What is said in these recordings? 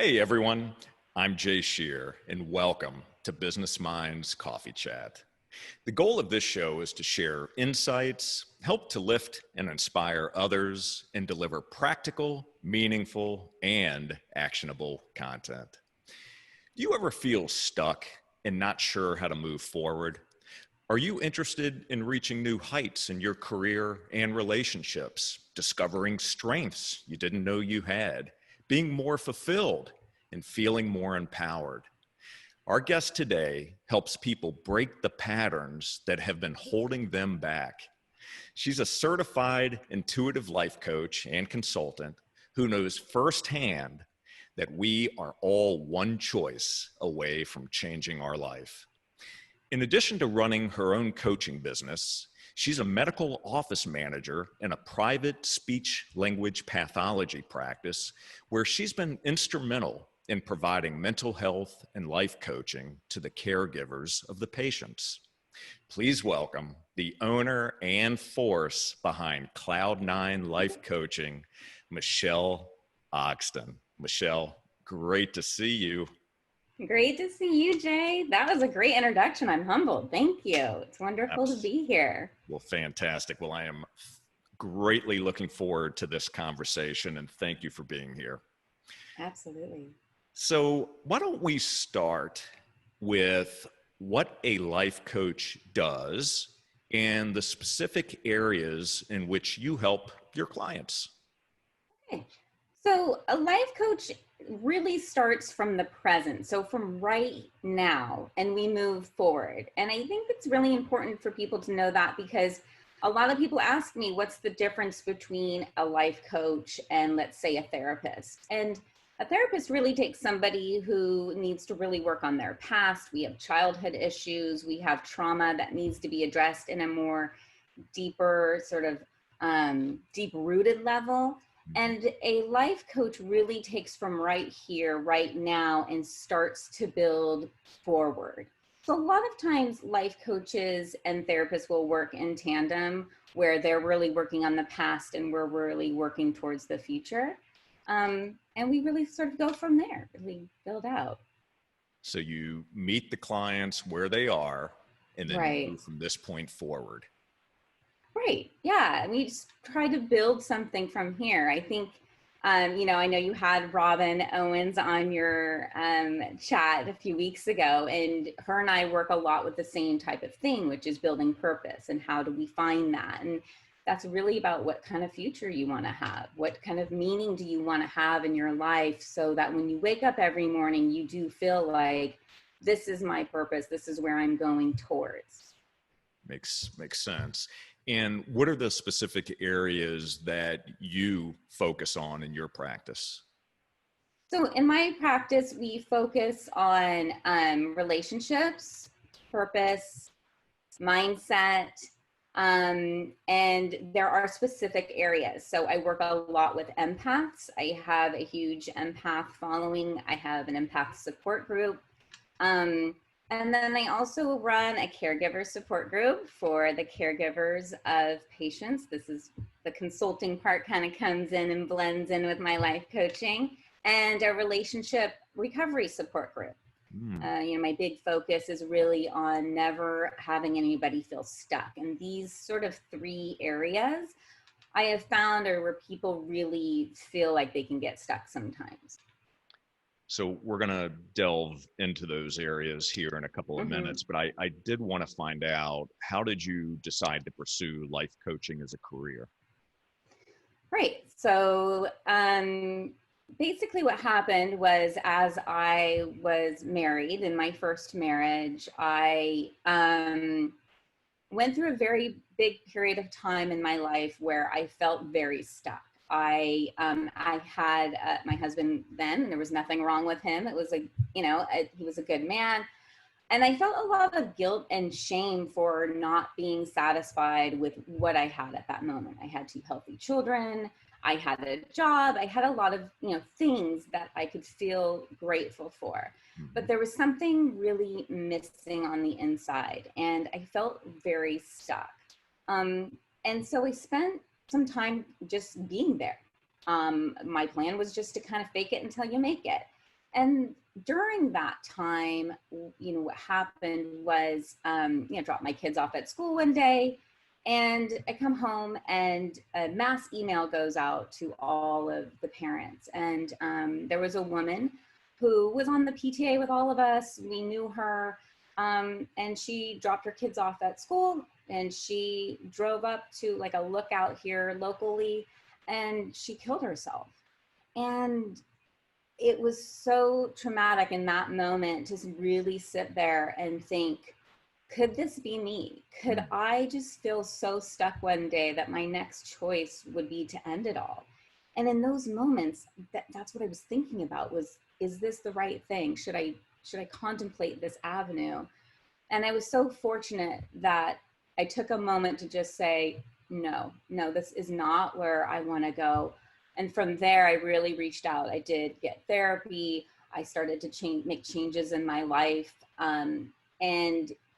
Hey everyone, I'm Jay Shear, and welcome to Business Minds Coffee Chat. The goal of this show is to share insights, help to lift and inspire others, and deliver practical, meaningful, and actionable content. Do you ever feel stuck and not sure how to move forward? Are you interested in reaching new heights in your career and relationships, discovering strengths you didn't know you had, being more fulfilled, and feeling more empowered? Our guest today helps people break the patterns that have been holding them back. She's a certified intuitive life coach and consultant who knows firsthand that we are all one choice away from changing our life. In addition to running her own coaching business, she's a medical office manager in a private speech language pathology practice where she's been instrumental in providing mental health and life coaching to the caregivers of the patients. Please welcome the owner and force behind Cloud9 Life Coaching, Michele Ogston. Michele, great to see you. Great to see you, Jay. That was a great introduction. I'm humbled. Thank you. It's wonderful to be here. Well, fantastic. Well, I am greatly looking forward to this conversation, and thank you for being here. Absolutely. So why don't we start with what a life coach does and the specific areas in which you help your clients? Okay. So a life coach really starts from the present. So from right now, and we move forward. And I think it's really important for people to know that because a lot of people ask me, what's the difference between a life coach and, let's say, a therapist? And a therapist really takes somebody who needs to really work on their past. We have childhood issues. We have trauma that needs to be addressed in a more deeper, sort of deep-rooted level. And a life coach really takes from right here, right now, and starts to build forward. So a lot of times life coaches and therapists will work in tandem where they're really working on the past and we're really working towards the future. And we really sort of go from there, really build out. So you meet the clients where they are and then Right. move from this point forward. Right. Yeah. We just try to build something from here. I think, I know you had Robin Owens on your chat a few weeks ago, and her and I work a lot with the same type of thing, which is building purpose and how do we find that? And that's really about what kind of future you want to have. What kind of meaning do you want to have in your life so that when you wake up every morning, you do feel like this is my purpose. This is where I'm going towards. Makes sense. And what are the specific areas that you focus on in your practice? So in my practice, we focus on relationships, purpose, mindset, and there are specific areas. So I work a lot with empaths. I have a huge empath following. I have an empath support group. And then I also run a caregiver support group for the caregivers of patients. This is the consulting part kind of comes in and blends in with my life coaching, and a relationship recovery support group. My big focus is really on never having anybody feel stuck. And these sort of three areas I have found are where people really feel like they can get stuck sometimes. So we're going to delve into those areas here in a couple of minutes, but I did want to find out, how did you decide to pursue life coaching as a career? Right. So basically what happened was, as I was married in my first marriage, I went through a very big period of time in my life where I felt very stuck. I had my husband then, and there was nothing wrong with him. It was he was a good man. And I felt a lot of guilt and shame for not being satisfied with what I had at that moment. I had two healthy children. I had a job. I had a lot of, things that I could feel grateful for. But there was something really missing on the inside, and I felt very stuck. And so I spent some time just being there. My plan was just to kind of fake it until you make it. And during that time, what happened was, drop my kids off at school one day, and I come home and a mass email goes out to all of the parents. And there was a woman who was on the PTA with all of us. We knew her. And she dropped her kids off at school, and she drove up to like a lookout here locally, and she killed herself. And it was so traumatic in that moment to really sit there and think, could this be me? Could Mm. I just feel so stuck one day that my next choice would be to end it all? And in those moments, that's what I was thinking about was, is this the right thing? Should I contemplate this avenue? And I was so fortunate that I took a moment to just say, no, this is not where I want to go. And from there, I really reached out. I did get therapy. I started to make changes in my life. And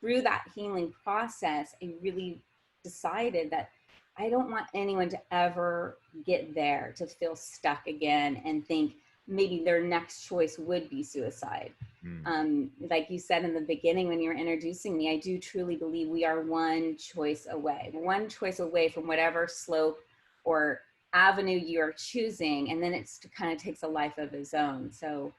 through that healing process, I really decided that I don't want anyone to ever get there, to feel stuck again and think maybe their next choice would be suicide. Mm. Like you said in the beginning when you were introducing me, I do truly believe we are one choice away from whatever slope or avenue you're choosing, and then it's kind of takes a life of its own. So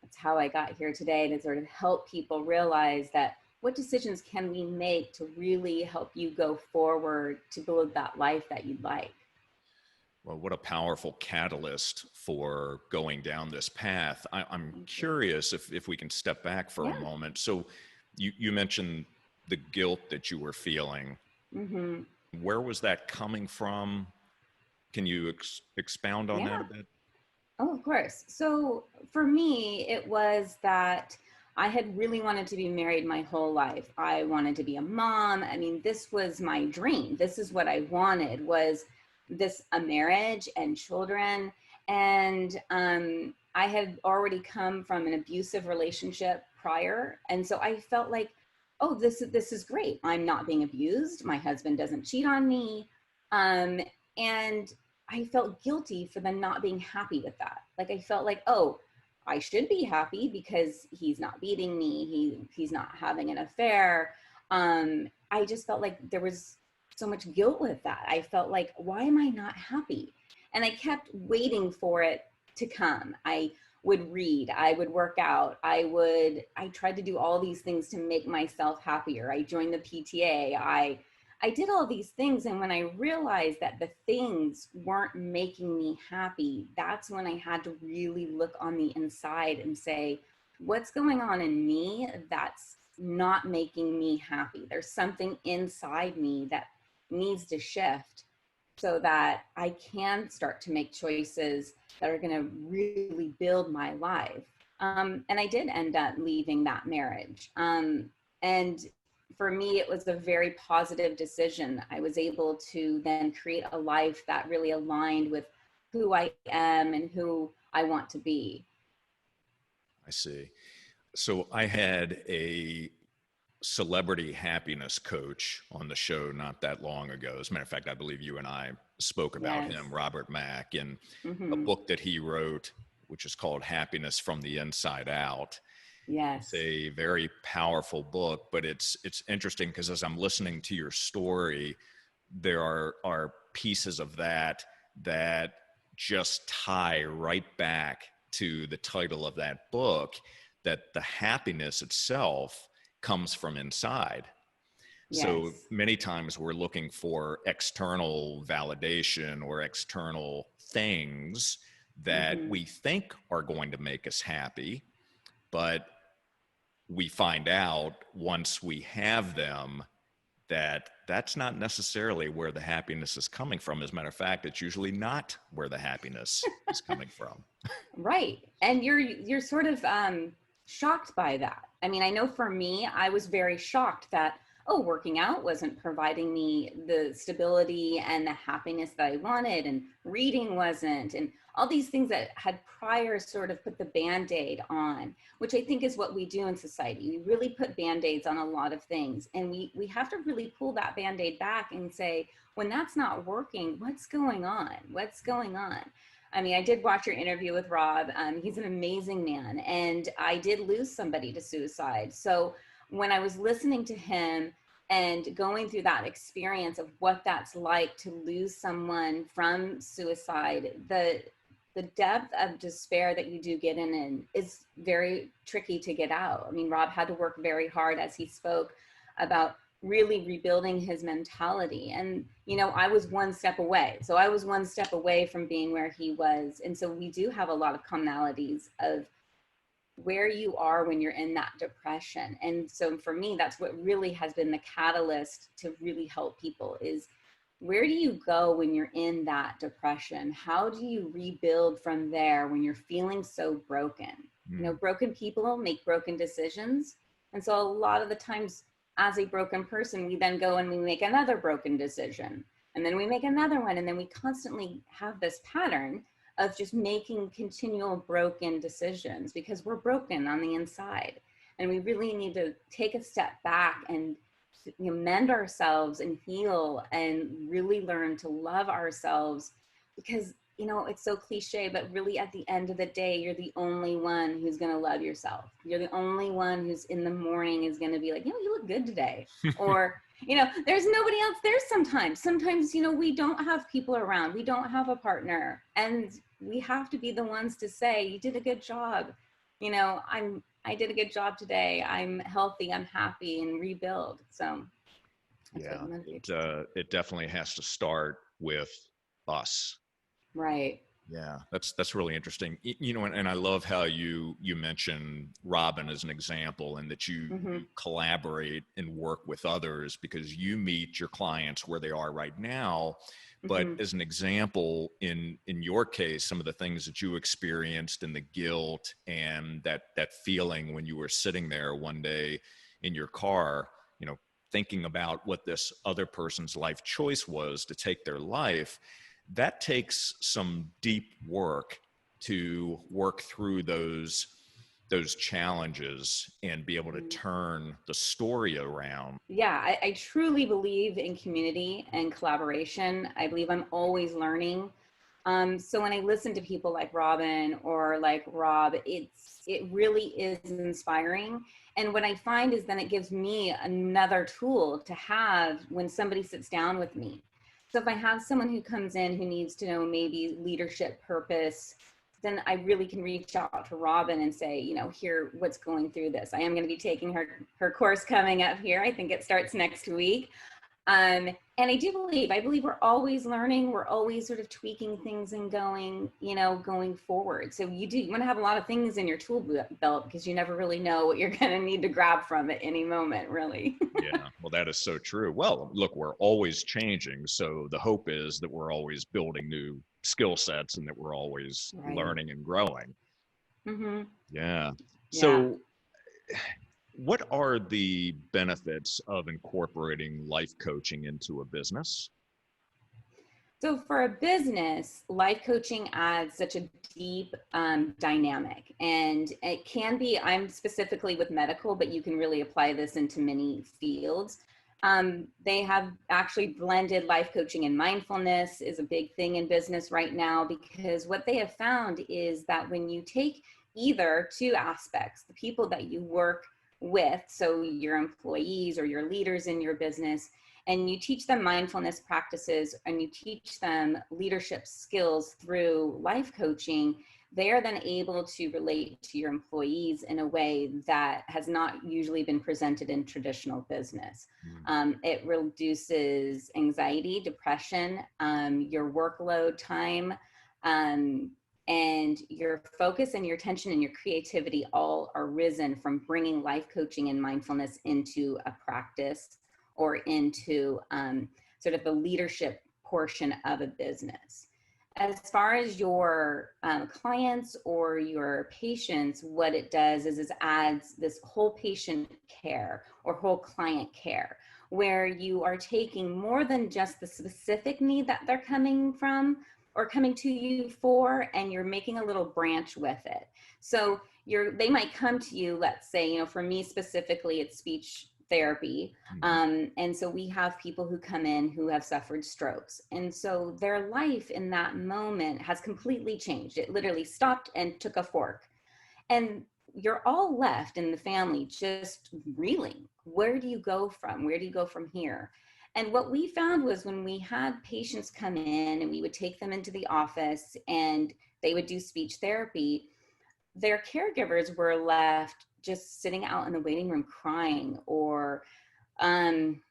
that's how I got here today, to sort of help people realize that what decisions can we make to really help you go forward to build that life that you'd like. Well, what a powerful catalyst for going down this path. I'm Thank you. curious if we can step back for a Yeah. moment. So you mentioned the guilt that you were feeling. Mm-hmm. Where was that coming from? Can you expound on that Yeah. a bit? Oh, of course. So for me, it was that I had really wanted to be married my whole life. I wanted to be a mom. I mean, this was my dream. This is what I wanted, was this a marriage and children. And I had already come from an abusive relationship prior. And so I felt like, oh, this is great. I'm not being abused. My husband doesn't cheat on me. Um, and I felt guilty for them not being happy with that. Like I felt like, oh, I should be happy because he's not beating me. He's not having an affair. I just felt like there was so much guilt with that. I felt like, why am I not happy? And I kept waiting for it to come. I would read, I would work out, I tried to do all these things to make myself happier. I joined the PTA. I did all these things. And when I realized that the things weren't making me happy, that's when I had to really look on the inside and say, what's going on in me that's not making me happy? There's something inside me that needs to shift so that I can start to make choices that are going to really build my life. And I did end up leaving that marriage. And for me, it was a very positive decision. I was able to then create a life that really aligned with who I am and who I want to be. I see. So I had a celebrity happiness coach on the show not that long ago. As a matter of fact, I believe you and I spoke about Yes. him, Robert Mack, in a Mm-hmm. book that he wrote, which is called Happiness from the Inside Out. It's Yes. a very powerful book, but it's interesting because as I'm listening to your story, there are pieces of that just tie right back to the title of that book, that the happiness itself comes from inside. So Yes. many times we're looking for external validation or external things that Mm-hmm. we think are going to make us happy, but we find out once we have them that that's not necessarily where the happiness is coming from. As a matter of fact, it's usually not where the happiness is coming from. Right. And you're sort of shocked by that. I mean, I know for me, I was very shocked that, oh, working out wasn't providing me the stability and the happiness that I wanted, and reading wasn't, and all these things that had prior sort of put the band-aid on, which I think is what we do in society. We really put band-aids on a lot of things. And we have to really pull that band-aid back and say, when that's not working, what's going on? What's going on? I mean, I did watch your interview with Rob. He's an amazing man, and I did lose somebody to suicide. So when I was listening to him and going through that experience of what that's like to lose someone from suicide, the depth of despair that you do get in is very tricky to get out. I mean, Rob had to work very hard, as he spoke about, really rebuilding his mentality. And, you know, I was one step away. So I was one step away from being where he was. And so we do have a lot of commonalities of where you are when you're in that depression. And so for me, that's what really has been the catalyst to really help people is, where do you go when you're in that depression? How do you rebuild from there when you're feeling so broken? You know, broken people make broken decisions. And so a lot of the times, as a broken person, we then go and we make another broken decision. And then we make another one. And then we constantly have this pattern of just making continual broken decisions because we're broken on the inside. And we really need to take a step back and, you know, mend ourselves and heal and really learn to love ourselves, because, you know, it's so cliche, but really at the end of the day, you're the only one who's going to love yourself. You're the only one who's in the morning is going to be like, you know, you look good today. Or, you know, there's nobody else there sometimes, you know, we don't have people around, we don't have a partner, and we have to be the ones to say, you did a good job. You know, I did a good job today. I'm healthy, I'm happy, and rebuild. So that's Yeah, what motivates. it definitely has to start with us. Right. Yeah, that's really interesting. You know, and I love how you mentioned Robin as an example, and that Mm-hmm. you collaborate and work with others because you meet your clients where they are right now. But Mm-hmm. as an example, in your case, some of the things that you experienced and the guilt and that feeling when you were sitting there one day in your car, you know, thinking about what this other person's life choice was to take their life, that takes some deep work to work through those challenges and be able to Mm-hmm. turn the story around. Yeah, I truly believe in community and collaboration. I believe I'm always learning. So when I listen to people like Robin or like Rob, it really is inspiring. And what I find is then it gives me another tool to have when somebody sits down with me. So if I have someone who comes in who needs to know maybe leadership purpose, then I really can reach out to Robin and say, you know, here, what's going through this. I am going to be taking her course coming up here. I think it starts next week. And I believe we're always learning. We're always sort of tweaking things and going, you know, going forward. So you want to have a lot of things in your tool belt because you never really know what you're going to need to grab from at any moment, really. Yeah, well, that is so true. Well, look, we're always changing. So the hope is that we're always building new skill sets and that we're always Right. learning and growing. Mm-hmm. Yeah. Yeah. So, what are the benefits of incorporating life coaching into a business? So for a business, life coaching adds such a deep dynamic, and it can be. I'm specifically with medical, but you can really apply this into many fields. They have actually blended life coaching and mindfulness is a big thing in business right now, because what they have found is that when you take either two aspects, the people that you work with, so your employees or your leaders in your business, and you teach them mindfulness practices and you teach them leadership skills through life coaching, they are then able to relate to your employees in a way that has not usually been presented in traditional business. Mm. It reduces anxiety, depression, your workload time, um, and your focus and your attention and your creativity all are risen from bringing life coaching and mindfulness into a practice or into sort of the leadership portion of a business. As far as your clients or your patients, what it does is it adds this whole patient care or whole client care, where you are taking more than just the specific need that they're coming from or coming to you for, and you're making a little branch with it. So they might come to you, let's say, you know, for me specifically, it's speech therapy. Mhm. And so we have people who come in who have suffered strokes. And so their life in that moment has completely changed. It literally stopped and took a fork. And you're all left in the family just reeling. Where do you go from? Where do you go from here? And what we found was when we had patients come in and we would take them into the office and they would do speech therapy, their caregivers were left just sitting out in the waiting room crying or um,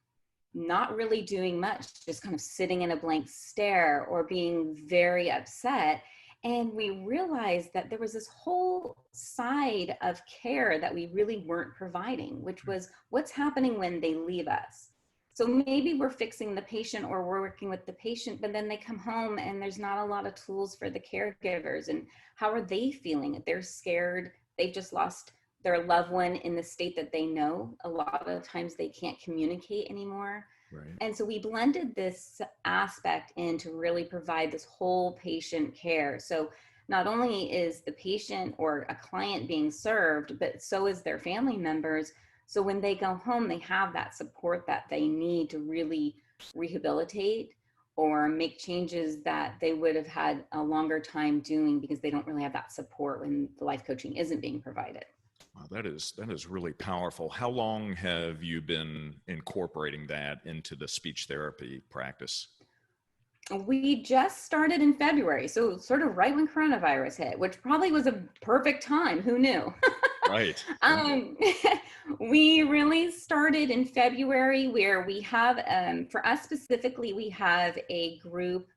not really doing much, just kind of sitting in a blank stare or being very upset. And we realized that there was this whole side of care that we really weren't providing, which was what's happening when they leave us. So maybe we're fixing the patient or we're working with the patient, but then they come home and there's not a lot of tools for the caregivers. And how are they feeling? They're scared. They've just lost their loved one in the state that they know. A lot of times they can't communicate anymore. Right. And so we blended this aspect in to really provide this whole patient care. So not only is the patient or a client being served, but so is their family members. So when they go home, they have that support that they need to really rehabilitate or make changes that they would have had a longer time doing because they don't really have that support when the life coaching isn't being provided. Wow, that is really powerful. How long have you been incorporating that into the speech therapy practice? We just started in February, so sort of right when coronavirus hit, which probably was a perfect time. Who knew? Right. Right. um, we really started in February, where we have, for us specifically, we have a group.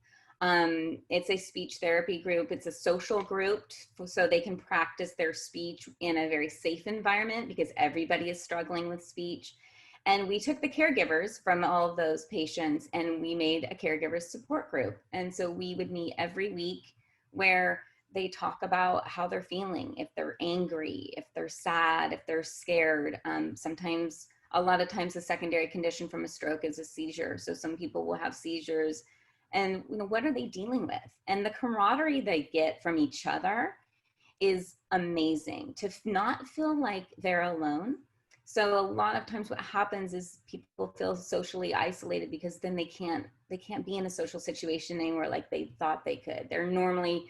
It's a speech therapy group. It's a social group, so they can practice their speech in a very safe environment because everybody is struggling with speech. And we took the caregivers from all of those patients and we made a caregiver support group. And so we would meet every week where they talk about how they're feeling, if they're angry, if they're sad, if they're scared. Sometimes, a lot of times, the secondary condition from a stroke is a seizure. So some people will have seizures. And what are they dealing with? And the camaraderie they get from each other is amazing, to not feel like they're alone. So a lot of times what happens is people feel socially isolated because then they can't be in a social situation anymore like they thought they could. They're normally,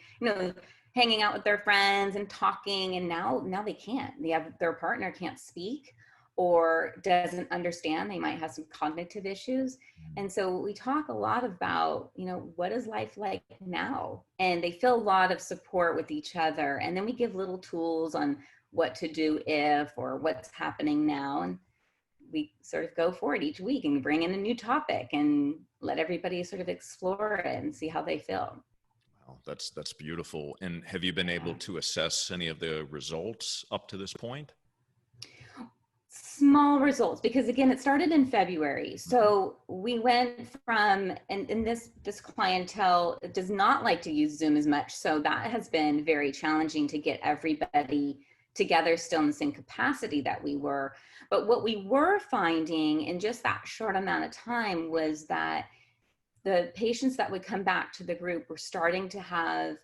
hanging out with their friends and talking, and now they can't. They have, their partner can't speak or doesn't understand. They might have some cognitive issues. And so we talk a lot about, what is life like now? And they feel a lot of support with each other. And then we give little tools on what to do if, or what's happening now. And we sort of go forward each week and bring in a new topic and let everybody sort of explore it and see how they feel. Wow, that's beautiful. And have you been able Yeah. to assess any of the results up to this point? Small results, because again, it started in February. Mhm. So we went from, and this clientele does not like to use Zoom as much. So that has been very challenging to get everybody together still in the same capacity that we were. But what we were finding in just that short amount of time was that the patients that would come back to the group were starting to have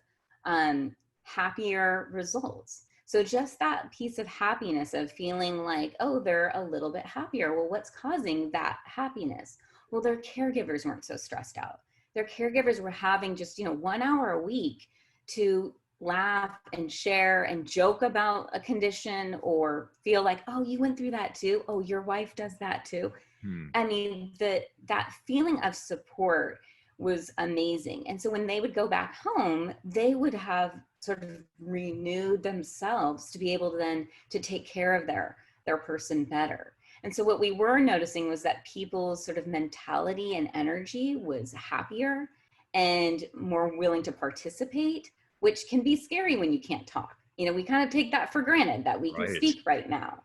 happier results. So just that piece of happiness of feeling like, oh, they're a little bit happier. Well, what's causing that happiness? Well, their caregivers weren't so stressed out. Their caregivers were having just, 1 hour a week to laugh and share and joke about a condition or feel like, oh, you went through that too. Oh, your wife does that too. Hmm. I mean, that feeling of support was amazing. And so when they would go back home, they would have sort of renewed themselves to be able to then to take care of their person better. And so what we were noticing was that people's sort of mentality and energy was happier and more willing to participate, which can be scary when you can't talk. We kind of take that for granted that we can Right. speak right now,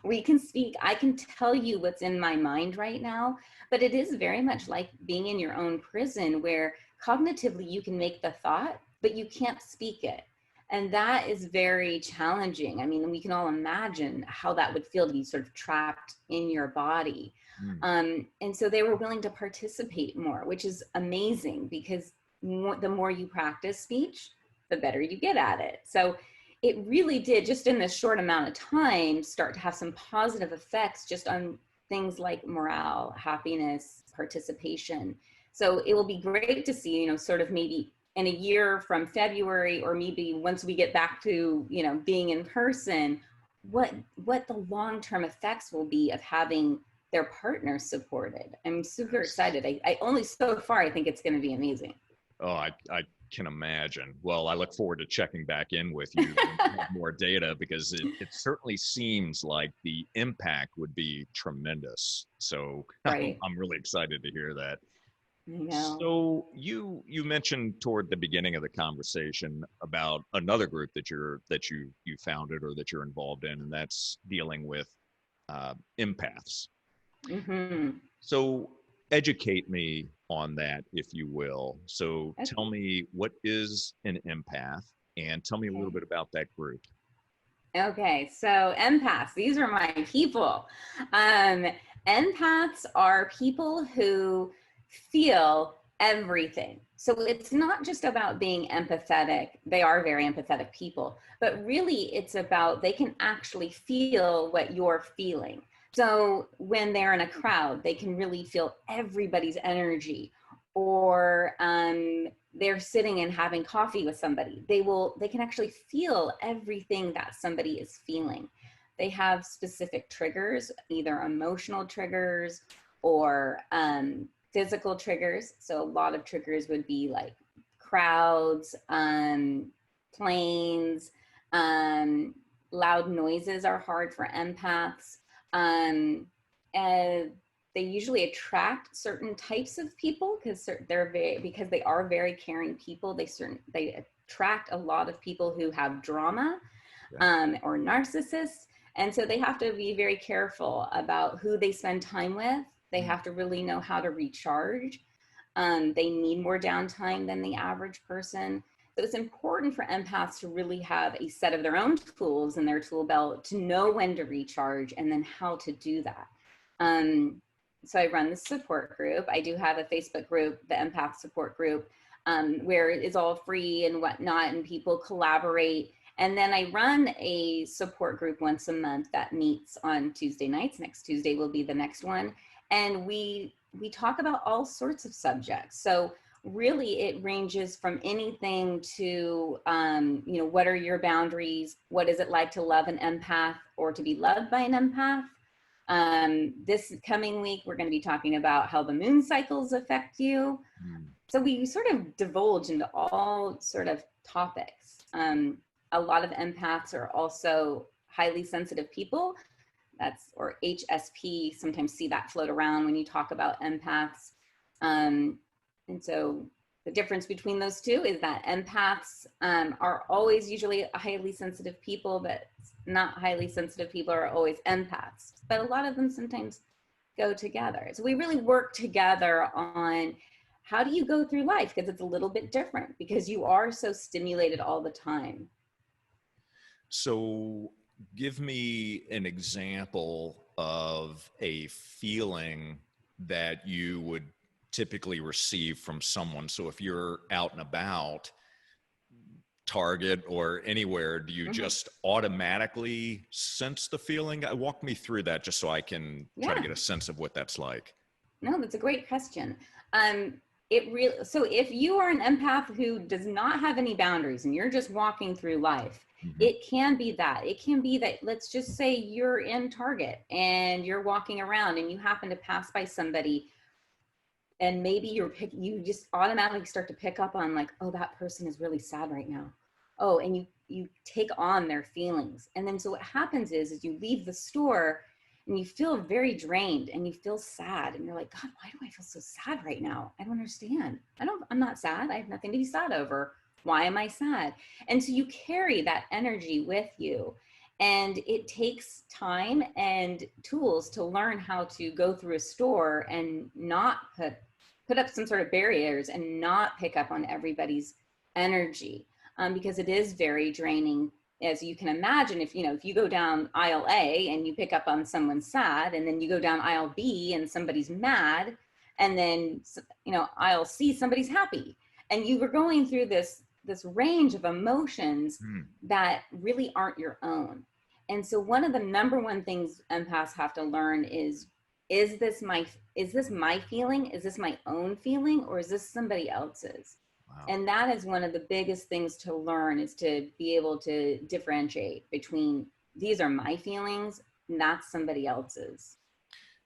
we can speak. I can tell you what's in my mind right now, but it is very much like being in your own prison where cognitively you can make the thought, but you can't speak it. And that is very challenging. I mean, we can all imagine how that would feel to be sort of trapped in your body. Hmm. And so they were willing to participate more, which is amazing because the more you practice speech, the better you get at it. So it really did, just in this short amount of time, start to have some positive effects just on things like morale, happiness, participation. So it will be great to see, sort of maybe in a year from February, or maybe once we get back to, being in person, what the long-term effects will be of having their partners supported. I'm super excited. I only so far, I think it's going to be amazing. Oh, I can imagine. Well, I look forward to checking back in with you with more data, because it certainly seems like the impact would be tremendous. So Right. I'm really excited to hear that. I know. So you mentioned toward the beginning of the conversation about another group that you founded or that you're involved in, and that's dealing with empaths. Mm-hmm. So educate me on that, if you will. So tell Okay. me, what is an empath, and tell me a little Okay. bit about that group. Okay, so empaths, these are my people. Um, Empaths are people who feel everything. So it's not just about being empathetic. They are very empathetic people, but really it's about they can actually feel what you're feeling. So when they're in a crowd, they can really feel everybody's energy. Or they're sitting and having coffee with somebody, they can actually feel everything that somebody is feeling. They have specific triggers, either emotional triggers or physical triggers. So a lot of triggers would be like crowds, planes, um, loud noises are hard for empaths. um, and they usually attract certain types of people because they are very caring people. They attract a lot of people who have drama, Yeah. or narcissists, and so they have to be very careful about who they spend time with. They Mm. have to really know how to recharge. They need more downtime than the average person. So it's important for empaths to really have a set of their own tools in their tool belt to know when to recharge and then how to do that. Um, so I run the support group. I do have a Facebook group, the Empath Support Group, where it's all free and whatnot, and people collaborate. And then I run a support group once a month that meets on Tuesday nights. Next Tuesday will be the next one, and we talk about all sorts of subjects. So really, it ranges from anything to, what are your boundaries? What is it like to love an empath or to be loved by an empath? This coming week, we're going to be talking about how the moon cycles affect you. Mm. So we sort of divulge into all sort of topics. A lot of empaths are also highly sensitive people. That's, or HSP, sometimes see that float around when you talk about empaths. Um, and so the difference between those two is that empaths are always usually highly sensitive people, but not highly sensitive people are always empaths. But a lot of them sometimes go together. So we really work together on how do you go through life, because it's a little bit different because you are so stimulated all the time. So give me an example of a feeling that you would typically receive from someone. So if you're out and about, Target or anywhere, do you Mm-hmm. just automatically sense the feeling? Walk me through that just so I can try to Yeah. get a sense of what that's like. No, that's a great question. Um, it really, so if you are an empath who does not have any boundaries and you're just walking through life, Mhm. it can be that. It can be that, let's just say you're in Target and you're walking around and you happen to pass by somebody, and maybe you just automatically start to pick up on, like, oh, that person is really sad right now. Oh, and you take on their feelings. And then so what happens is you leave the store and you feel very drained and you feel sad, and you're like, God, why do I feel so sad right now? I don't understand. I'm not sad. I have nothing to be sad over. Why am I sad? And so you carry that energy with you. And it takes time and tools to learn how to go through a store and not put up some sort of barriers and not pick up on everybody's energy, because it is very draining. As you can imagine, if you go down aisle A and you pick up on someone sad, and then you go down aisle B and somebody's mad, and then aisle C somebody's happy, and you were going through this range of emotions Hmm. that really aren't your own. And so one of the number one things empaths have to learn is this my is this my feeling? Is this my own feeling, or is this somebody else's? Wow. And that is one of the biggest things to learn, is to be able to differentiate between these are my feelings, not somebody else's.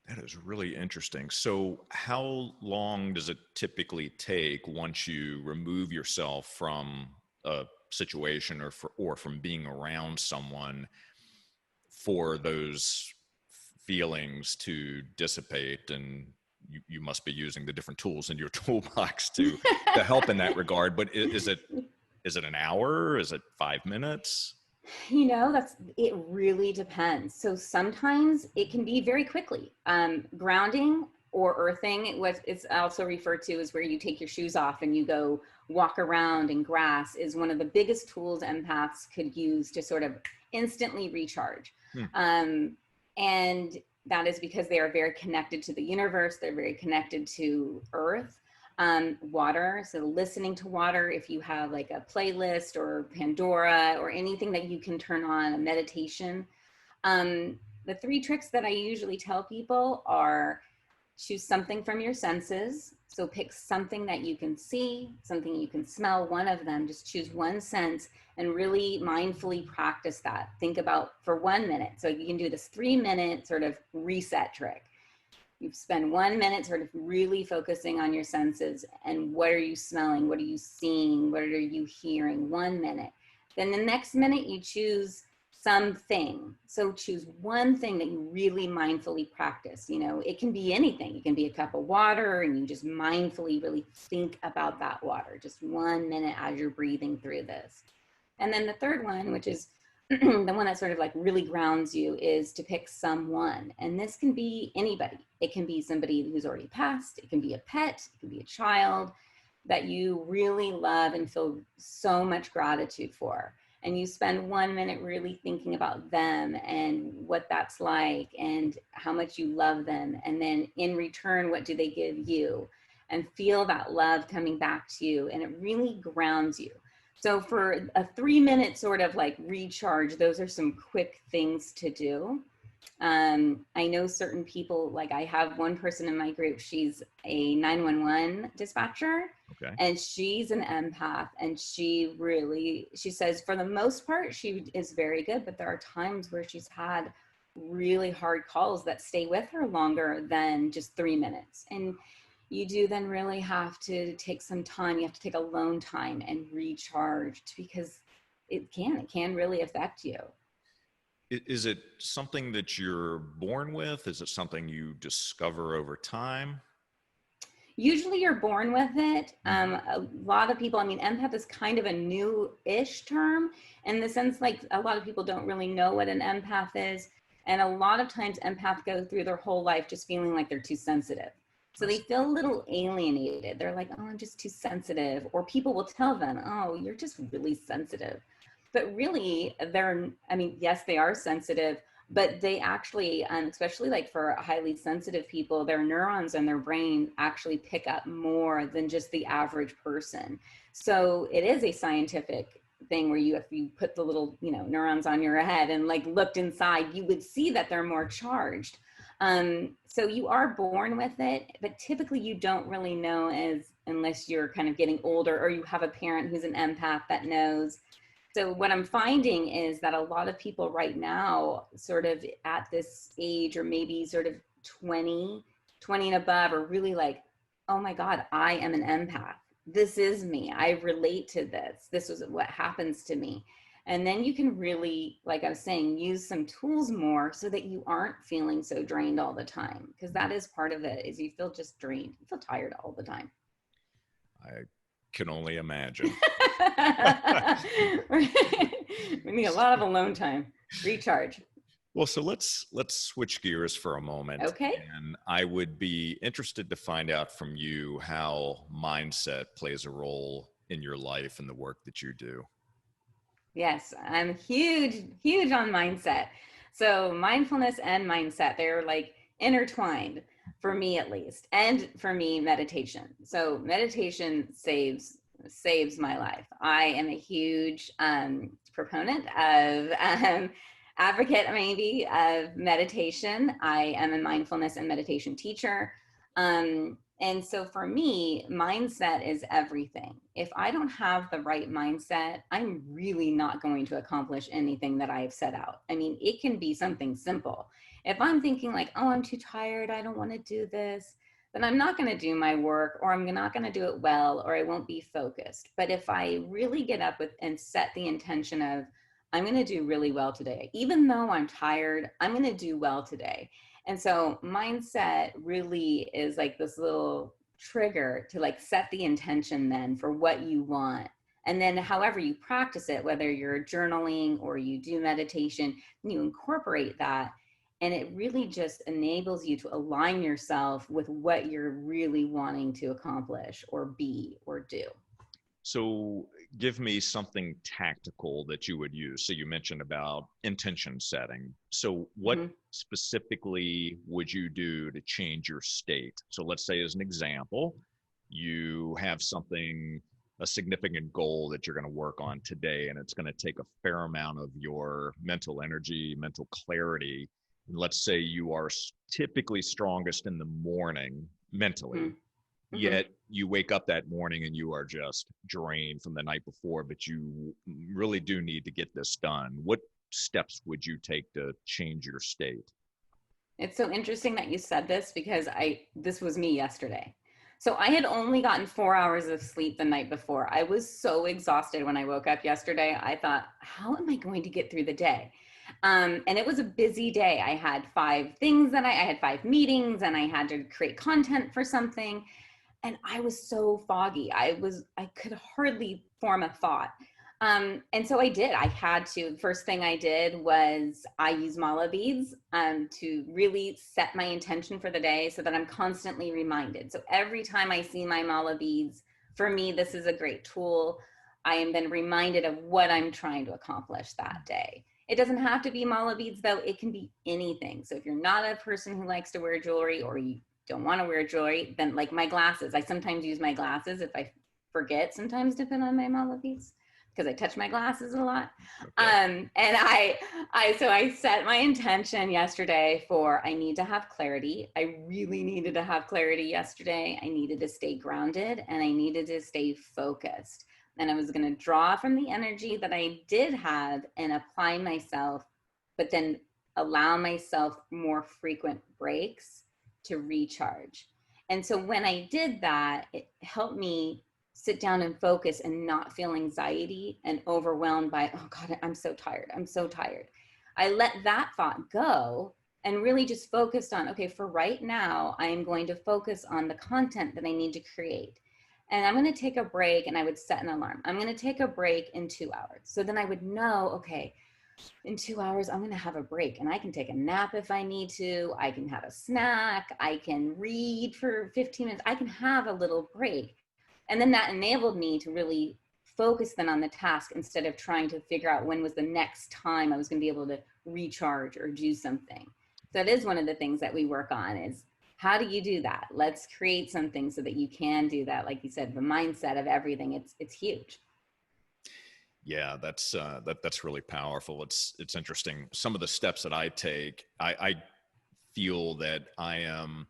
That is really interesting. So, how long does it typically take once you remove yourself from a situation or from being around someone for those feelings to dissipate? And you must be using the different tools in your toolbox to help in that regard. But is it an hour? Is it 5 minutes? That's it really depends. So sometimes it can be very quickly. Grounding or earthing, what it's also referred to as where you take your shoes off and you go walk around in grass, is one of the biggest tools empaths could use to sort of instantly recharge. Hmm. And that is because they are very connected to the universe. They're very connected to earth. Water, so listening to water, if you have like a playlist or Pandora or anything that you can turn on, a meditation. The three tricks that I usually tell people are: choose something from your senses. So pick something that you can see, something you can smell, one of them. Just choose one sense and really mindfully practice that. Think about for 1 minute. So you can do this 3 minute sort of reset trick. You spend 1 minute sort of really focusing on your senses and what are you smelling? What are you seeing? What are you hearing? 1 minute. Then the next minute you choose something. So choose one thing that you really mindfully practice. It can be anything. It can be a cup of water and you just mindfully really think about that water. Just 1 minute as you're breathing through this. And then the third one, which is the one that sort of like really grounds you, is to pick someone. And this can be anybody. It can be somebody who's already passed. It can be a pet. It can be a child that you really love and feel so much gratitude for. And you spend 1 minute really thinking about them and what that's like and how much you love them. And then in return, what do they give you? And feel that love coming back to you. And it really grounds you. So for a 3 minute sort of like recharge, those are some quick things to do. I know certain people, like I have one person in my group, she's a 911 dispatcher. Okay. And she's an empath, and she says for the most part, she is very good, but there are times where she's had really hard calls that stay with her longer than just 3 minutes. And you do then really have to take some time. You have to take alone time and recharge, because it can really affect you. Is it something that you're born with? Is it something you discover over time? Usually you're born with it. Hmm. A lot of people, I mean, empath is kind of a new-ish term in the sense, like a lot of people don't really know what an empath is. And a lot of times empaths go through their whole life just feeling like they're too sensitive. So I they see. feel a little alienated. They're like, oh, I'm just too sensitive. Or people will tell them, oh, you're just really sensitive. But really, I mean, yes, they are sensitive, but they actually, especially like for highly sensitive people, their neurons in their brain actually pick up more than just the average person. So it is a scientific thing where if you put the little, neurons on your head and like looked inside, you would see that they're more charged. So you are born with it, but typically you don't really know unless you're kind of getting older or you have a parent who's an empath that knows. So what I'm finding is that a lot of people right now, sort of at this age, or maybe sort of 20 and above, are really like, oh my God, I am an empath. This is me. I relate to this. This is what happens to me. And then you can really, like I was saying, use some tools more so that you aren't feeling so drained all the time. Because that is part of it, is you feel just drained. You feel tired all the time. I can only imagine. We need a lot of alone time. Recharge. Well, so let's switch gears for a moment, Okay. and I would be interested to find out from you how mindset plays a role in your life and the work that you do. Yes, I'm huge on mindset. So mindfulness and mindset, they're like intertwined for me at least. And for me, meditation. So meditation saves saves my life. I am a huge proponent of advocate maybe of meditation. I am a mindfulness and meditation teacher. And so for me, mindset is everything. If I don't have the right mindset, I'm really not going to accomplish anything that I've set out. I mean, it can be something simple. If I'm thinking like, oh, I'm too tired, I don't want to do this, then I'm not going to do my work, or I'm not going to do it well, or I won't be focused. But if I really get up with and set the intention of, I'm going to do really well today, even though I'm tired, I'm going to do well today. And so mindset really is like this little trigger to like set the intention then for what you want. And then however you practice it, whether you're journaling or you do meditation, you incorporate that. And it really just enables you to align yourself with what you're really wanting to accomplish or be or do. So give me something tactical that you would use. So you mentioned about intention setting. So what Mm-hmm. specifically would you do to change your state? So let's say, as an example, you have something, a significant goal that you're going to work on today, and it's going to take a fair amount of your mental energy, mental clarity. And let's say you are typically strongest in the morning mentally, Mm-hmm. yet you wake up that morning and you are just drained from the night before, but you really do need to get this done. What steps would you take to change your state? It's so interesting that you said this because this was me yesterday. So I had only gotten 4 hours of sleep the night before. I was so exhausted when I woke up yesterday. I thought, how am I going to get through the day? And it was a busy day. I had five things that I had five meetings, and I had to create content for something. And I was so foggy. I could hardly form a thought. And so I did. I had to. First thing I did was I use mala beads to really set my intention for the day, so that I'm constantly reminded. So every time I see my mala beads, for me, this is a great tool. I am then reminded of what I'm trying to accomplish that day. It doesn't have to be mala beads, though. It can be anything. So if you're not a person who likes to wear jewelry, or you don't want to wear jewelry, then like my glasses, I sometimes use my glasses if I forget sometimes to put on my mala beads, because I touch my glasses a lot. Okay. And so I set my intention yesterday for, I need to have clarity. I really needed to have clarity yesterday. I needed to stay grounded, and I needed to stay focused. And I was going to draw from the energy that I did have and apply myself, but then allow myself more frequent breaks to recharge. And so when I did that, it helped me sit down and focus and not feel anxiety and overwhelmed by, oh God, I'm so tired. I'm so tired. I let that thought go and really just focused on, okay, for right now, I am going to focus on the content that I need to create. And I'm going to take a break, and I would set an alarm. I'm going to take a break in 2 hours. So then I would know, okay, in 2 hours, I'm going to have a break, and I can take a nap if I need to. I can have a snack. I can read for 15 minutes. I can have a little break. And then that enabled me to really focus then on the task, instead of trying to figure out when was the next time I was going to be able to recharge or do something. So that is one of the things that we work on, is how do you do that? Let's create something so that you can do that. Like you said, the mindset of everything, it's huge. Yeah, that's really powerful. It's interesting. Some of the steps that I take, I feel that I am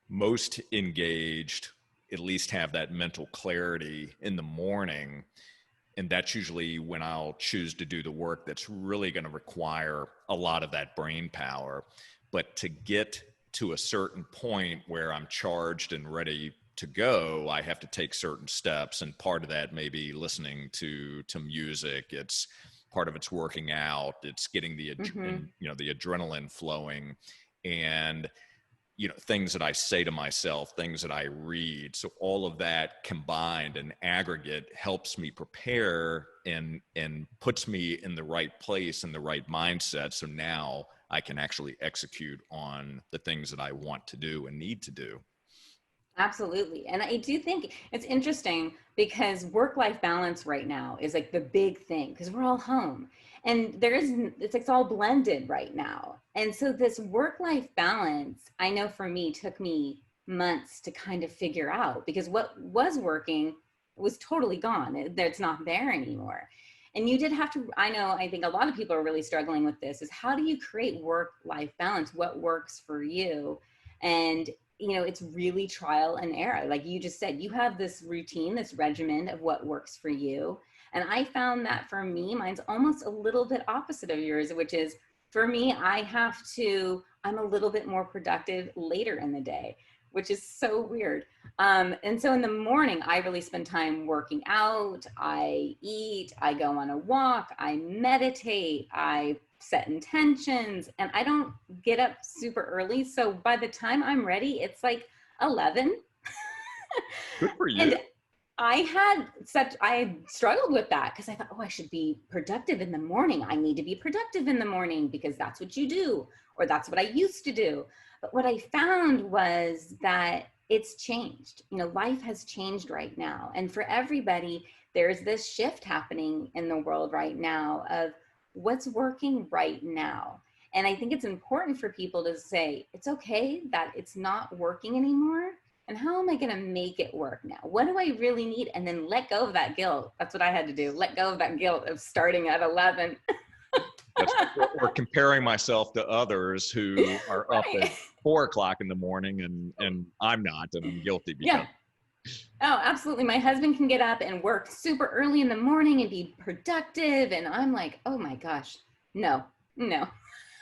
most engaged, at least have that mental clarity in the morning. And that's usually when I'll choose to do the work that's really going to require a lot of that brain power. But to get to a certain point where I'm charged and ready to go, I have to take certain steps. And part of that may be listening to music. It's part of it's working out. It's getting the Mm-hmm. the adrenaline flowing, and things that I say to myself, things that I read. So all of that combined and aggregate helps me prepare and puts me in the right place and the right mindset. So now I can actually execute on the things that I want to do and need to do. Absolutely. And I do think it's interesting because work-life balance right now is like the big thing, because we're all home, and it's all blended right now. And so this work-life balance, I know for me, took me months to kind of figure out, because what was working was totally gone. It's not there anymore. And you did have to, I think a lot of people are really struggling with this, is how do you create work-life balance? What works for you? And, it's really trial and error. Like you just said, you have this routine, this regimen of what works for you. And I found that for me, mine's almost a little bit opposite of yours, which is for me, I'm a little bit more productive later in the day, which is so weird. And so in the morning, I really spend time working out. I eat, I go on a walk, I meditate, I set intentions, and I don't get up super early. So by the time I'm ready, it's like 11. Good for And you. I struggled with that because I thought, oh, I should be productive in the morning. I need to be productive in the morning because that's what you do, or that's what I used to do. But what I found was that it's changed. Life has changed right now. And for everybody, there's this shift happening in the world right now of what's working right now. And I think it's important for people to say, it's okay that it's not working anymore. And how am I going to make it work now? What do I really need? And then let go of that guilt. That's what I had to do. Let go of that guilt of starting at 11. Or comparing myself to others who are up at Right. 4 o'clock in the morning and I'm not, and I'm guilty because. Yeah. Oh, absolutely. My husband can get up and work super early in the morning and be productive. And I'm like, oh my gosh, no,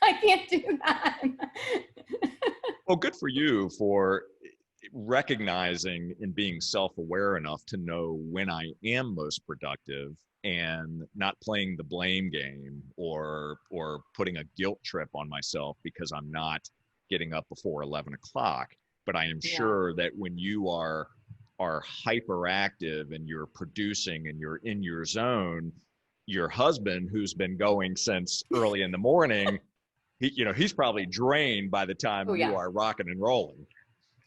I can't do that. Well, good for you for recognizing and being self-aware enough to know when I am most productive and not playing the blame game or putting a guilt trip on myself because I'm not getting up before 11 o'clock. But I am Yeah. sure that when you are hyperactive and you're producing and you're in your zone, your husband, who's been going since early in the morning, he's probably drained by the time Oh, you yeah. are rocking and rolling.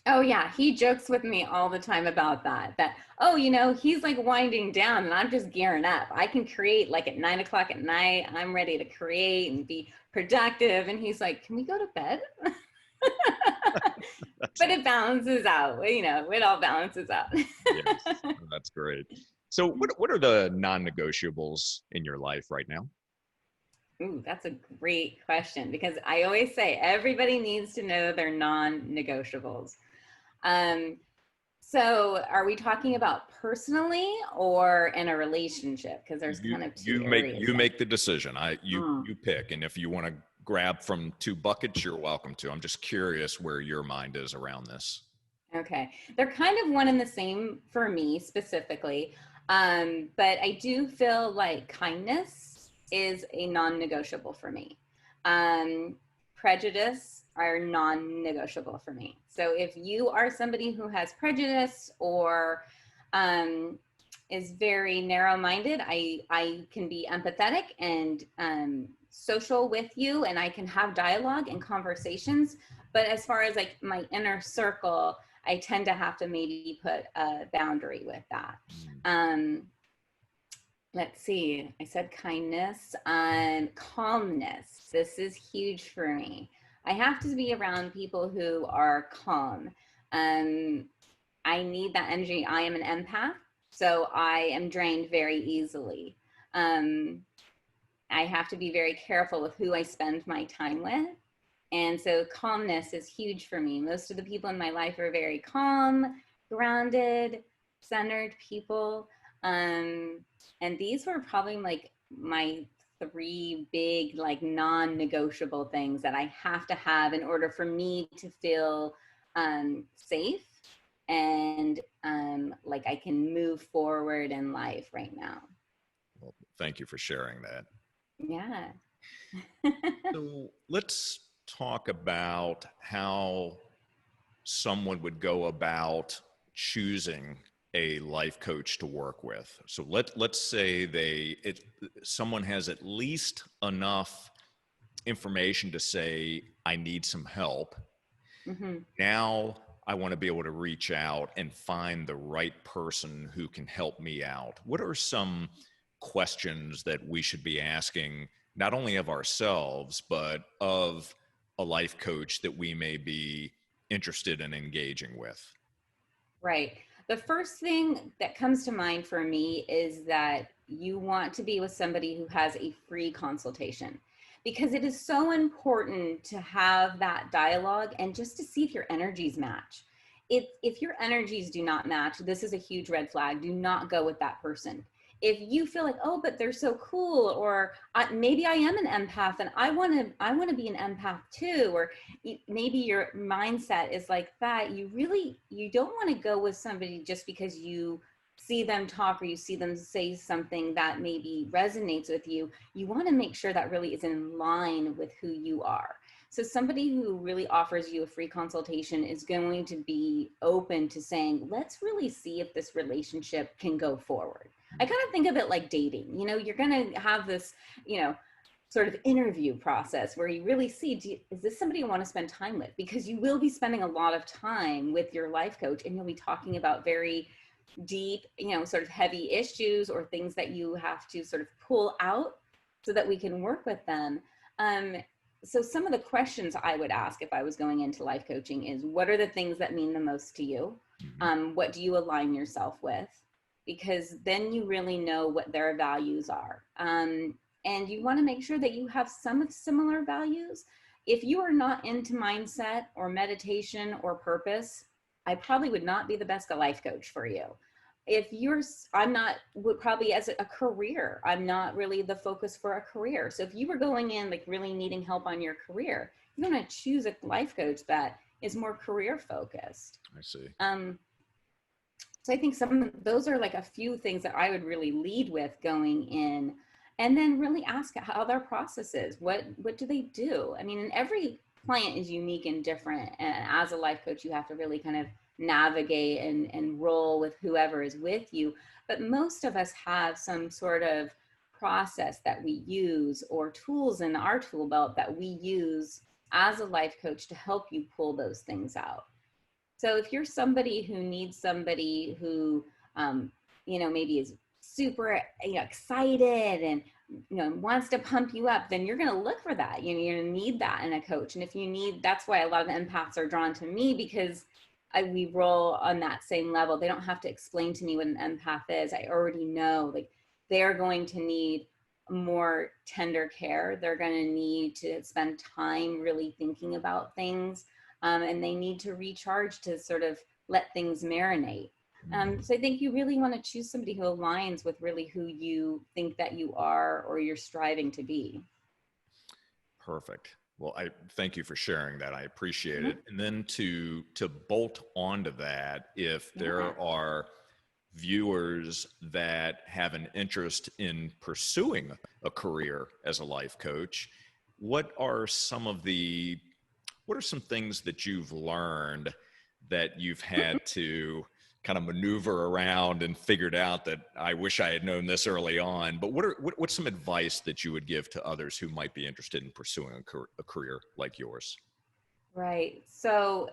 Oh, yeah. He jokes with me all the time about that, oh, he's like winding down and I'm just gearing up. I can create like at 9 o'clock at night. I'm ready to create and be productive. And he's like, can we go to bed? That's But it balances out, it all balances out. Yes, that's great. So what are the non-negotiables in your life right now? Ooh, that's a great question because I always say everybody needs to know their non-negotiables. Um, so are we talking about personally or in a relationship? Because there's You kind of two you make areas you there. make the decision. You Mm, you pick, and if you want to grab from two buckets, you're welcome to. I'm just curious where your mind is around this. okay. They're kind of one and the same for me specifically. But I do feel like kindness is a non-negotiable for me. Um, Prejudice are non-negotiable for me. So if you are somebody who has prejudice or um, is very narrow-minded, I can be empathetic and social with you, and I can have dialogue and conversations. But as far as like my inner circle, I tend to have to maybe put a boundary with that. Mm. Um, let's see. I said kindness, calmness. This is huge for me. I have to be around people who are calm. Um, I need that energy. I am an empath, so I am drained very easily. Um, I have to be very careful with who I spend my time with. And so calmness is huge for me. Most of the people in my life are very calm, grounded, centered people. Um, and these were probably like my three big, like non-negotiable things that I have to have in order for me to feel safe and like I can move forward in life right now. Well, thank you for sharing that. Yeah. So let's talk about how someone would go about choosing a life coach to work with. So let's say someone has at least enough information to say I need some help. Hmm. Now I want to be able to reach out and find the right person who can help me out. What are some questions that we should be asking, not only of ourselves, but of a life coach that we may be interested in engaging with? Right. The first thing that comes to mind for me is that you want to be with somebody who has a free consultation, because it is so important to have that dialogue and just to see if your energies match. If your energies do not match, this is a huge red flag. Do not go with that person. If you feel like, oh, but they're so cool, or maybe I am an empath and I want to be an empath too, or maybe your mindset is like that, you don't want to go with somebody just because you see them talk or you see them say something that maybe resonates with you. You want to make sure that really is in line with who you are. So somebody who really offers you a free consultation is going to be open to saying, let's really see if this relationship can go forward. I kind of think of it like dating. You're going to have this, sort of interview process where you really see, is this somebody you want to spend time with? Because you will be spending a lot of time with your life coach, and you'll be talking about very deep, sort of heavy issues or things that you have to sort of pull out so that we can work with them. So some of the questions I would ask if I was going into life coaching is, what are the things that mean the most to you? What do you align yourself with? Because then you really know what their values are. And you want to make sure that you have some similar values. If you are not into mindset or meditation or purpose, I probably would not be the best life coach for you. Would probably as a career, I'm not really the focus for a career. So if you were going in like really needing help on your career, you want to choose a life coach that is more career focused. I see. So I think those are like a few things that I would really lead with going in, and then really ask how their process is. What do they do? I mean, and every client is unique and different. And as a life coach, you have to really kind of navigate and roll with whoever is with you. But most of us have some sort of process that we use or tools in our tool belt that we use as a life coach to help you pull those things out. So if you're somebody who needs somebody who, maybe is super excited and wants to pump you up, then you're going to look for that. You're going to need that in a coach. And if you need, that's why a lot of empaths are drawn to me, because we roll on that same level. They don't have to explain to me what an empath is. I already know, like, they're going to need more tender care. They're going to need to spend time really thinking about things. And they need to recharge to sort of let things marinate. So I think you really want to choose somebody who aligns with really who you think that you are or you're striving to be. Perfect. Well, I thank you for sharing that. I appreciate Mm-hmm. it. And then to bolt onto that, if there are viewers that have an interest in pursuing a career as a life coach, what are some things that you've learned that you've had to kind of maneuver around and figured out that I wish I had known this early on? But what's some advice that you would give to others who might be interested in pursuing a career like yours? Right. So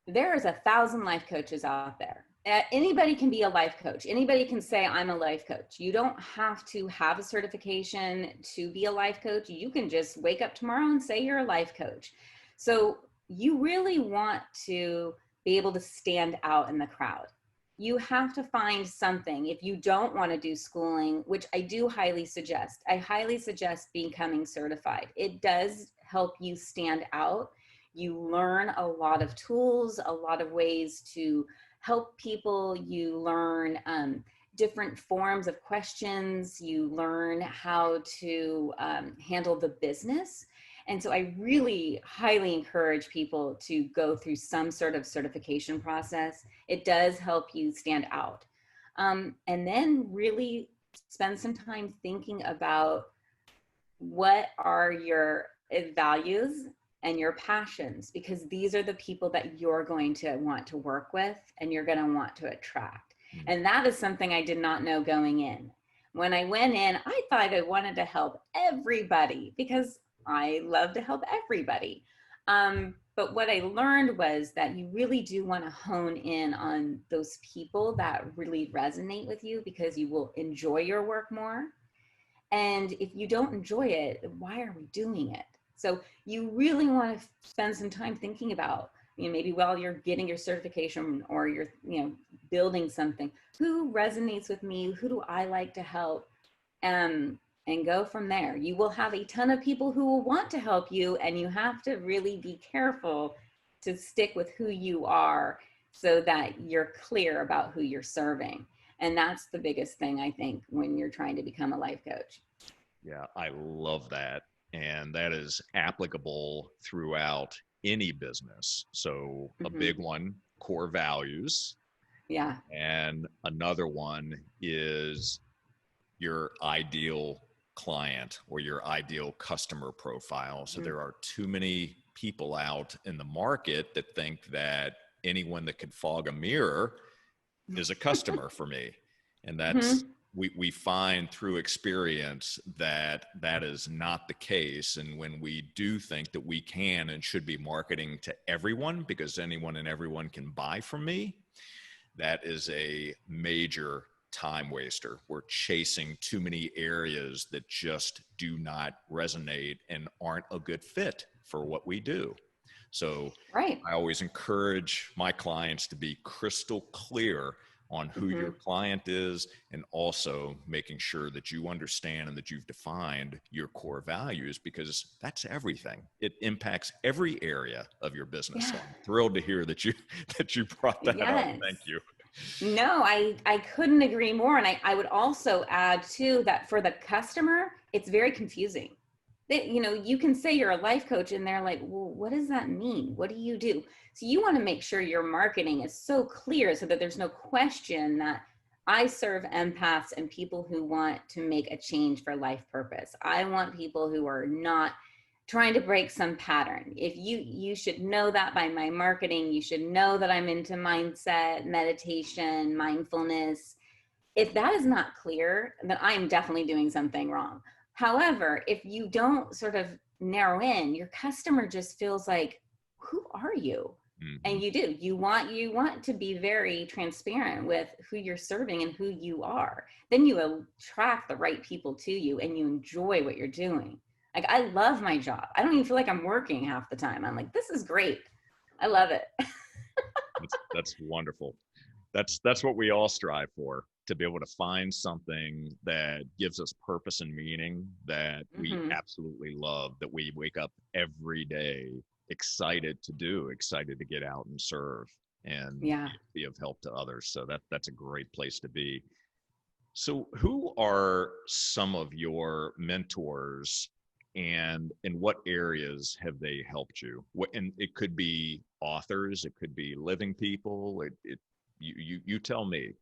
there is 1,000 life coaches out there. Anybody can be a life coach. Anybody can say, I'm a life coach. You don't have to have a certification to be a life coach. You can just wake up tomorrow and say you're a life coach. So you really want to be able to stand out in the crowd. You have to find something. If you don't want to do schooling, which I do highly suggest, I highly suggest becoming certified. It does help you stand out. You learn a lot of tools, a lot of ways to help people. You learn different forms of questions. You learn how to handle the business. And so I really highly encourage people to go through some sort of certification process. It does help you stand out. And then really spend some time thinking about what are your values and your passions, because these are the people that you're going to want to work with and you're going to want to attract. And that is something I did not know going in. When I went in, I thought I wanted to help everybody because I love to help everybody. But what I learned was that you really do want to hone in on those people that really resonate with you, because you will enjoy your work more. And if you don't enjoy it, why are we doing it? So you really want to spend some time thinking about maybe while you're getting your certification or you're, building something, who resonates with me? Who do I like to help? And go from there. You will have a ton of people who will want to help you, and you have to really be careful to stick with who you are so that you're clear about who you're serving. And that's the biggest thing, I think, when you're trying to become a life coach. Yeah, I love that. And that is applicable throughout any business. So, a Mm-hmm. big one, core values. Yeah. And another one is your ideal client or your ideal customer profile. So, Mm-hmm. there are too many people out in the market that think that anyone that could fog a mirror is a customer for me. And that's, Mm-hmm. we find through experience that that is not the case. And when we do think that we can and should be marketing to everyone because anyone and everyone can buy from me, that is a major time waster. We're chasing too many areas that just do not resonate and aren't a good fit for what we do. So Right. I always encourage my clients to be crystal clear on who Mm-hmm. your client is, and also making sure that you understand and that you've defined your core values, because that's everything. It impacts every area of your business. Yeah. So I'm thrilled to hear that you that you brought that up. Yes. Thank you. No, I couldn't agree more. And I would also add too that for the customer, it's very confusing. You can say you're a life coach and they're like, well, what does that mean? What do you do? So you want to make sure your marketing is so clear so that there's no question that I serve empaths and people who want to make a change for life purpose. I want people who are not trying to break some pattern. If you should know that by my marketing. You should know that I'm into mindset, meditation, mindfulness. If that is not clear, then I am definitely doing something wrong. However, if you don't sort of narrow in, your customer just feels like, who are you? Mm-hmm. And you want to be very transparent with who you're serving and who you are. Then you attract the right people to you and you enjoy what you're doing. Like, I love my job. I don't even feel like I'm working half the time. I'm like, this is great. I love it. That's wonderful. That's what we all strive for, to be able to find something that gives us purpose and meaning that we Hmm. absolutely love, that we wake up every day excited to do, excited to get out and serve and Yeah. be of help to others. So that's a great place to be. So who are some of your mentors, and in what areas have they helped you? And it could be authors, it could be living people. You tell me.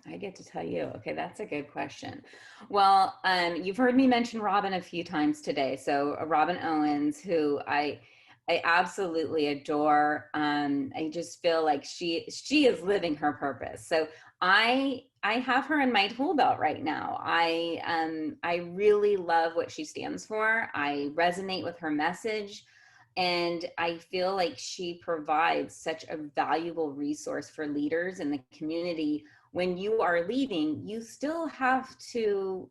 I get to tell you. Okay, that's a good question. Well, you've heard me mention Robin a few times today. So Robin Owens, who I absolutely adore. I just feel like she is living her purpose. So I have her in my tool belt right now. I really love what she stands for. I resonate with her message. And I feel like she provides such a valuable resource for leaders in the community. When you are leading, you still have so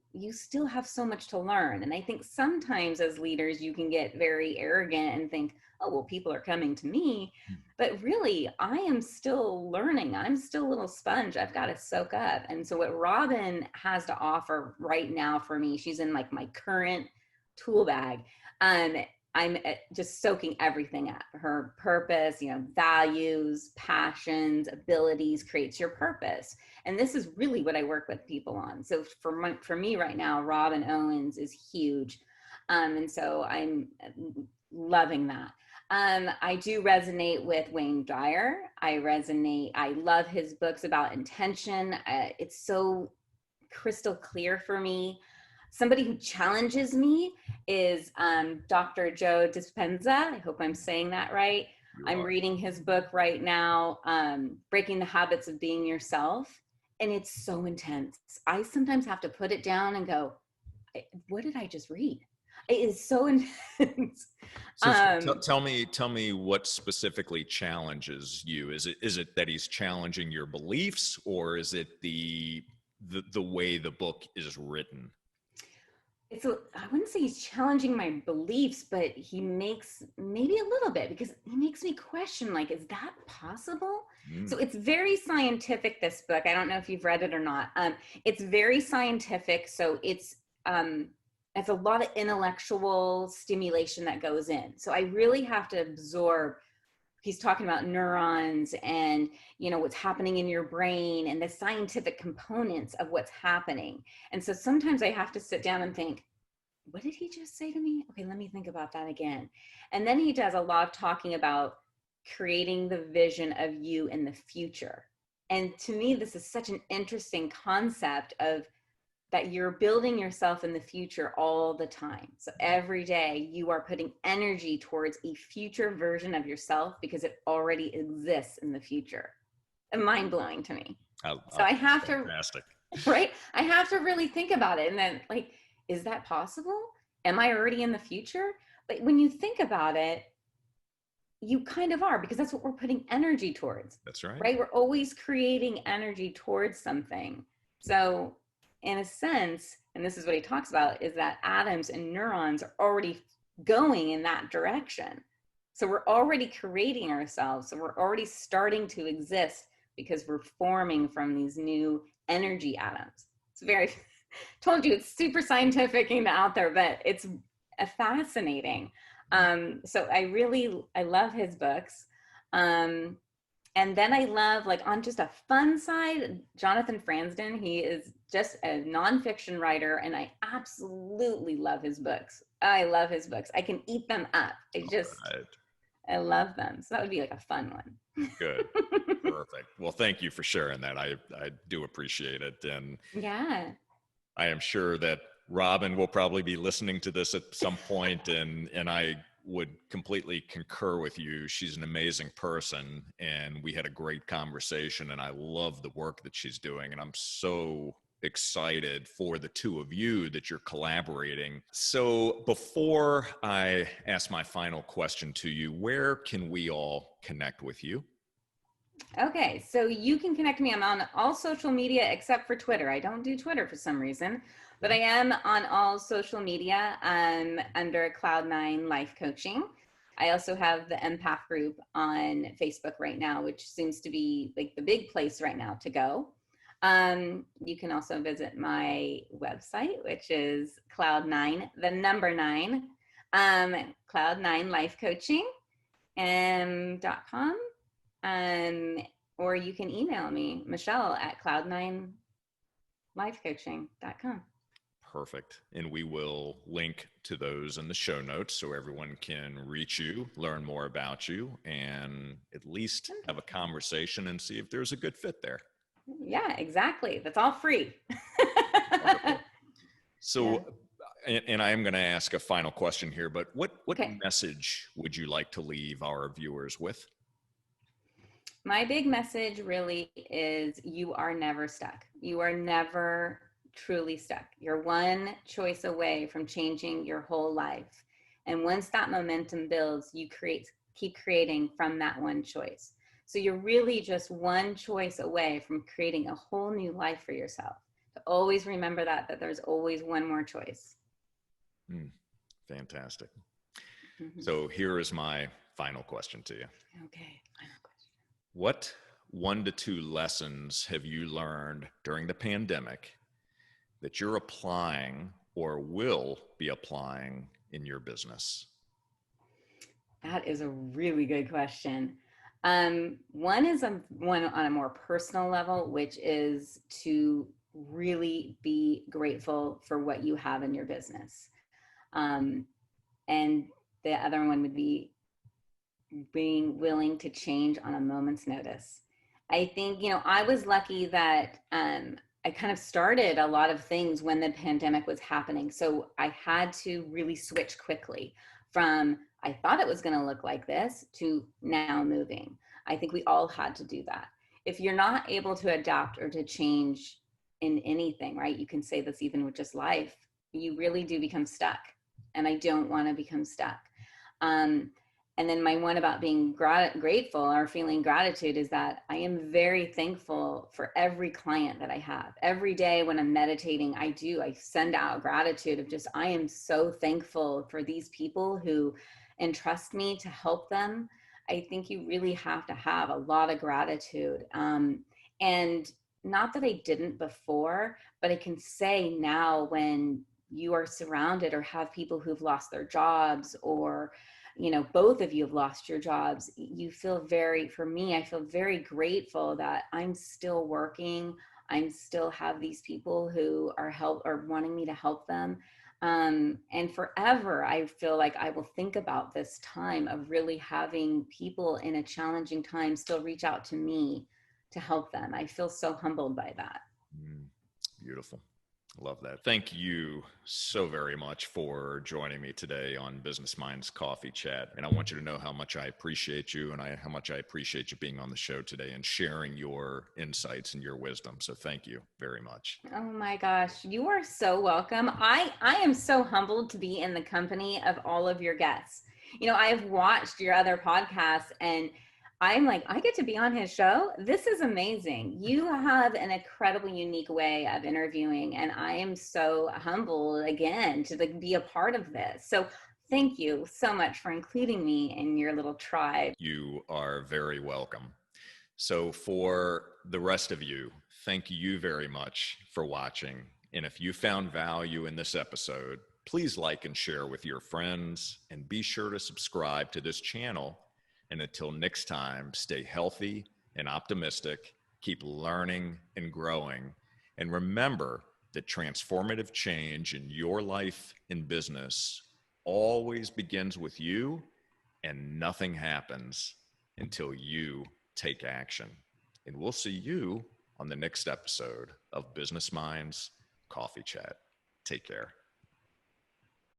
much to learn. And I think sometimes as leaders, you can get very arrogant and think, oh, well, people are coming to me. But really, I am still learning. I'm still a little sponge. I've got to soak up. And so what Robin has to offer right now for me, she's in like my current tool bag. Um, I'm just soaking everything up. Her purpose, values, passions, abilities creates your purpose. And this is really what I work with people on. So for me right now, Robin Owens is huge. And so I'm loving that. I do resonate with Wayne Dyer. I love his books about intention. It's so crystal clear for me. Somebody who challenges me is Dr. Joe Dispenza. I hope I'm saying that right. You I'm are. reading his book right now, Breaking the Habits of Being Yourself. And it's so intense. I sometimes have to put it down and go, what did I just read? It is so intense. So um, tell me what specifically challenges you. Is it that he's challenging your beliefs, or is it the way the book is written? I wouldn't say he's challenging my beliefs, but he makes maybe a little bit, because he makes me question, like, is that possible? So it's very scientific, this book. I don't know if you've read it or not. It's very scientific. So it's a lot of intellectual stimulation that goes in. So I really have to absorb. He's talking about neurons and, what's happening in your brain and the scientific components of what's happening. And so sometimes I have to sit down and think, what did he just say to me? Okay, let me think about that again. And then he does a lot of talking about creating the vision of you in the future. And to me, this is such an interesting concept of that you're building yourself in the future all the time. So every day you are putting energy towards a future version of yourself because it already exists in the future. And mind-blowing to me. So I have fantastic. right? I have to really think about it. And then, like, is that possible? Am I already in the future? But when you think about it, you kind of are, because that's what we're putting energy towards. That's right. Right? We're always creating energy towards something. So in a sense, and this is what he talks about, is that atoms and neurons are already going in that direction. So we're already creating ourselves. So we're already starting to exist because we're forming from these new energy atoms. It's very, told you, it's super scientific and out there, but it's fascinating. So I love his books. And then I love, like, on just a fun side, Jonathan Franzen. He is just a nonfiction writer, and I absolutely love his books. I love his books. I can eat them up. I love them. So that would be like a fun one. Good. Perfect. Well, thank you for sharing that. I do appreciate it. And yeah, I am sure that Robin will probably be listening to this at some point, and I would completely concur with you. She's an amazing person, and we had a great conversation, and I love the work that she's doing, and I'm so excited for the two of you that you're collaborating. So before I ask my final question to you, where can we all connect with you? okay, so you can connect me. I'm on all social media except for Twitter. I don't do Twitter for some reason, but I am on all social media under Cloud9 Life Coaching. I also have the empath group on Facebook right now, which seems to be like the big place right now to go. You can also visit my website, which is Cloud9, the number 9, Cloud9 Life Coaching .com. Or you can email me, Michele at cloud9lifecoaching.com. Perfect. And we will link to those in the show notes so everyone can reach you, learn more about you, and at least have a conversation and see if there's a good fit there. Yeah, exactly. That's all free. So, yeah. And I am going to ask a final question here, but what okay. message would you like to leave our viewers with? My big message really is you are never stuck. You are never truly stuck. You're one choice away from changing your whole life. And once that momentum builds, you keep creating from that one choice. So you're really just one choice away from creating a whole new life for yourself. So always remember that there's always one more choice. Fantastic. Mm-hmm. So here is my final question to you. Okay. Final question. What 1 to 2 lessons have you learned during the pandemic that you're applying or will be applying in your business? That is a really good question. One is one on a more personal level, which is to really be grateful for what you have in your business. And the other one would be being willing to change on a moment's notice. I think, I was lucky that I kind of started a lot of things when the pandemic was happening. So I had to really switch quickly from I thought it was going to look like this to now moving. I think we all had to do that. If you're not able to adapt or to change in anything, right? You can say this even with just life, you really do become stuck. And I don't want to become stuck. And then my one about being grateful or feeling gratitude is that I am very thankful for every client that I have. Every day when I'm meditating, I send out gratitude of just, I am so thankful for these people who entrust me to help them. I think you really have to have a lot of gratitude. And not that I didn't before, but I can say now when you are surrounded or have people who've lost their jobs, or both of you have lost your jobs, you feel very, for me, I feel very grateful that I'm still working. I'm still have these people who are wanting me to help them. And forever, I feel like I will think about this time of really having people in a challenging time still reach out to me to help them. I feel so humbled by that. Mm, beautiful. Love that. Thank you so very much for joining me today on Business Minds Coffee Chat. And I want you to know how much I appreciate you and how much I appreciate you being on the show today and sharing your insights and your wisdom. So thank you very much. Oh my gosh, you are so welcome. I am so humbled to be in the company of all of your guests. I've watched your other podcasts and I'm like, I get to be on his show. This is amazing. You have an incredibly unique way of interviewing, and I am so humbled again to be a part of this. So thank you so much for including me in your little tribe. You are very welcome. So, for the rest of you, thank you very much for watching. And if you found value in this episode, please like and share with your friends and be sure to subscribe to this channel. And until next time, stay healthy and optimistic, keep learning and growing. And remember that transformative change in your life and business always begins with you, and nothing happens until you take action. And we'll see you on the next episode of Business Minds Coffee Chat. Take care.